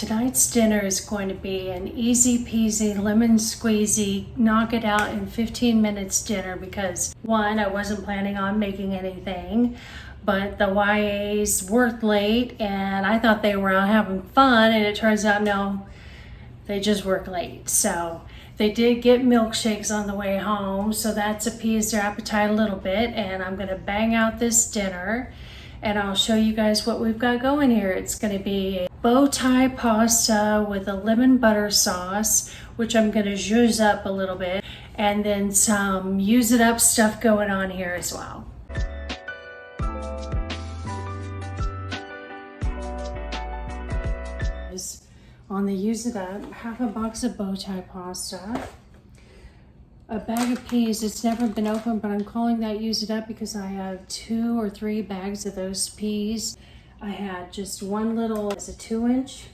tonight's dinner is going to be an easy peasy, lemon squeezy, knock it out in 15 minutes dinner because one, I wasn't planning on making anything, but the YAs worked late and I thought they were out having fun, and it turns out no, they just work late. So they did get milkshakes on the way home, so that's appeased their appetite a little bit, and I'm gonna bang out this dinner and I'll show you guys what we've got going here. It's gonna be a bow tie pasta with a lemon butter sauce, which I'm gonna zhuzh up a little bit, and then some use it up stuff going on here as well. On the use it up, half a box of bow tie pasta, a bag of peas. It's never been opened, but I'm calling that use it up because I have 2 or 3 bags of those peas. I had just one little, it's a 2-inch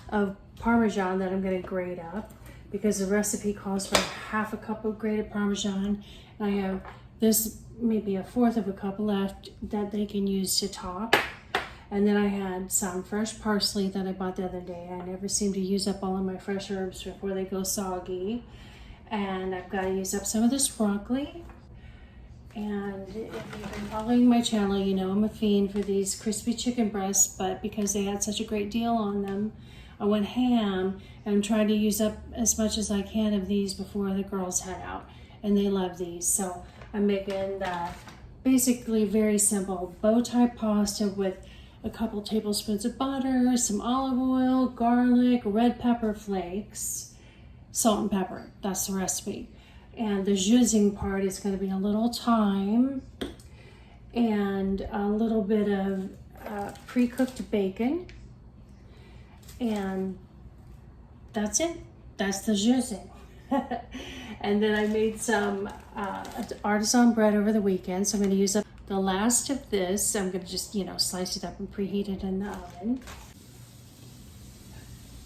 of Parmesan that I'm gonna grate up because the recipe calls for half a cup of grated Parmesan. And I have this, maybe 1/4 of a cup left that they can use to top. And then I had some fresh parsley that I bought the other day. I never seem to use up all of my fresh herbs before they go soggy. And I've got to use up some of this broccoli. And if you've been following my channel, you know I'm a fiend for these crispy chicken breasts, but because they had such a great deal on them, I went ham and I'm trying to use up as much as I can of these before the girls head out. And they love these. So I'm making the basically very simple bow tie pasta with a couple tablespoons of butter, some olive oil, garlic, red pepper flakes, salt and pepper. That's the recipe. And the zhuzhing part is going to be a little thyme and a little bit of pre-cooked bacon. And that's it. That's the zhuzhing. And then I made some artisan bread over the weekend, so I'm going to use up the last of this. I'm going to just, slice it up and preheat it in the oven.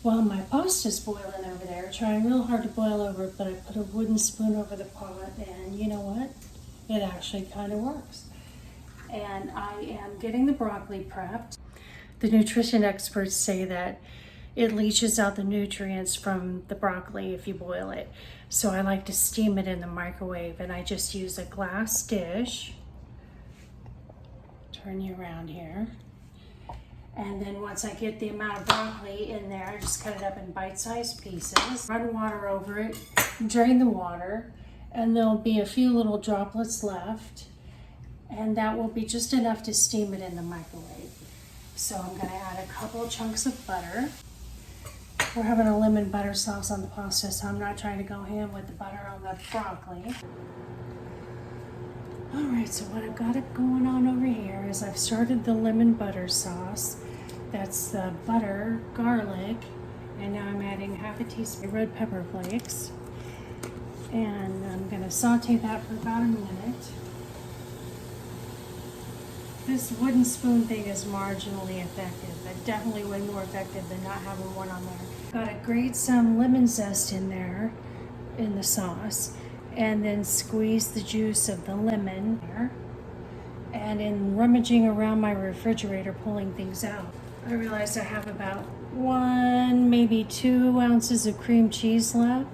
While my pasta's boiling over there, trying real hard to boil over it, but I put a wooden spoon over the pot, and you know what? It actually kind of works. And I am getting the broccoli prepped. The nutrition experts say that it leaches out the nutrients from the broccoli if you boil it. So I like to steam it in the microwave, and I just use a glass dish. Turn you around here. And then once I get the amount of broccoli in there, I just cut it up in bite-sized pieces. Run water over it, drain the water, and there'll be a few little droplets left. And that will be just enough to steam it in the microwave. So I'm gonna add a couple of chunks of butter. We're having a lemon butter sauce on the pasta, so I'm not trying to go ham with the butter on the broccoli. All right, so what I've got it going on over here is I've started the lemon butter sauce. That's the butter, garlic, and now I'm adding half a teaspoon of red pepper flakes. And I'm gonna saute that for about a minute. This wooden spoon thing is marginally effective, but definitely way more effective than not having one on there. Gotta grate some lemon zest in there, in the sauce, and then squeeze the juice of the lemon there. And in rummaging around my refrigerator, pulling things out, I realized I have about 1, maybe 2 ounces of cream cheese left.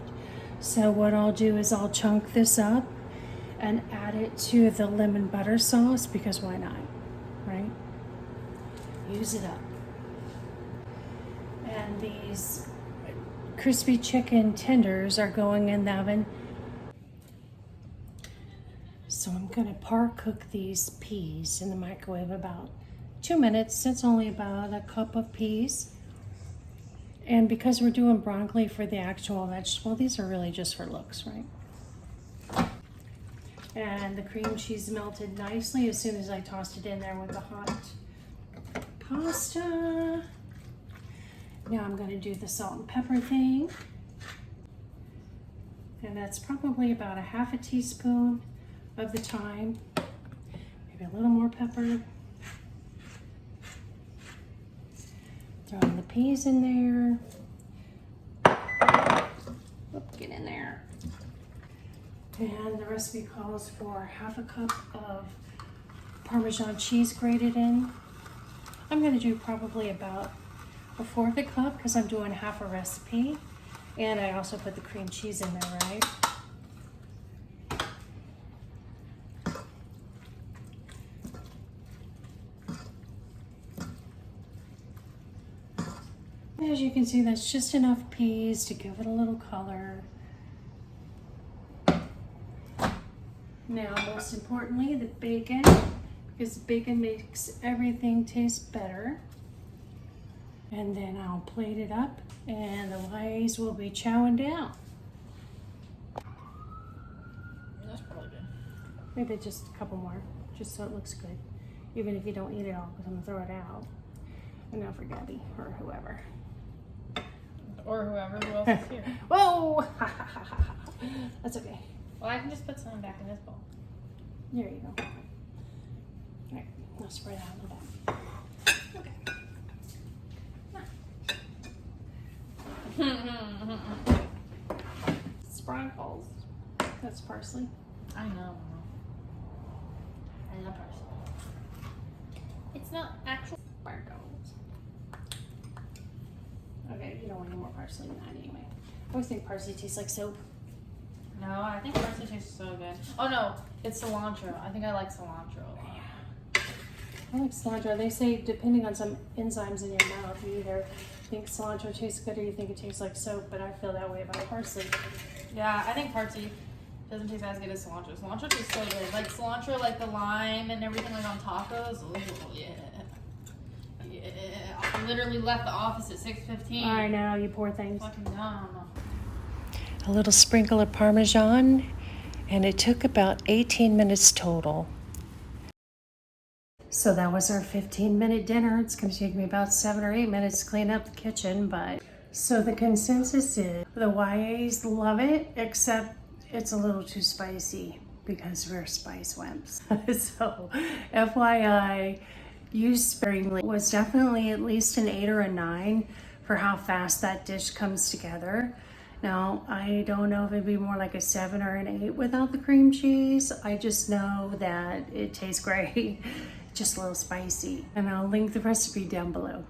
So what I'll do is I'll chunk this up and add it to the lemon butter sauce, because why not, right? Use it up. And these crispy chicken tenders are going in the oven. So I'm gonna par cook these peas in the microwave about 2 minutes. It's only about a cup of peas. And because we're doing broccoli for the actual vegetable, these are really just for looks, right? And the cream cheese melted nicely as soon as I tossed it in there with the hot pasta. Now I'm gonna do the salt and pepper thing. And that's probably about a half a teaspoon of the thyme, maybe a little more pepper. Throwing the peas in there. Oop, get in there. And the recipe calls for half a cup of Parmesan cheese grated in. I'm going to do probably about 1/4 cup because I'm doing half a recipe. And I also put the cream cheese in there, right? As you can see, that's just enough peas to give it a little color. Now, most importantly, the bacon, because bacon makes everything taste better. And then I'll plate it up and the YAs will be chowing down. That's probably good. Maybe just a couple more, just so it looks good. Even if you don't eat it all, because I'm gonna throw it out. And not for Gabby or whoever. Or whoever else is here. Whoa! That's okay. Well, I can just put some back in this bowl. There you go. Alright, I'll spread out on the back. Okay. Sprinkles. That's parsley. I know. I love parsley. It's not actual Sprinkles. Okay, you don't want any more parsley than that anyway. I always think parsley tastes like soap. No, I think parsley tastes so good. Oh no, it's cilantro. I think I like cilantro a lot. I like cilantro. They say depending on some enzymes in your mouth, you either think cilantro tastes good or you think it tastes like soap, but I feel that way about parsley. Yeah, I think parsley doesn't taste as good as cilantro. Cilantro tastes so good. Like cilantro, like the lime and everything, like on tacos. Oh, yeah. Yeah. I literally left the office at 6:15. I know, you poor things. Fucking no. A little sprinkle of Parmesan, and it took about 18 minutes total. So that was our 15-minute dinner. It's going to take me about 7 or 8 minutes to clean up the kitchen, but so the consensus is the YAs love it, except it's a little too spicy because we're spice wimps. So FYI, use sparingly. Was definitely at least an 8 or a 9 for how fast that dish comes together. Now, I don't know if it'd be more like a 7 or an 8 without the cream cheese. I just know that it tastes great, just a little spicy. And I'll link the recipe down below.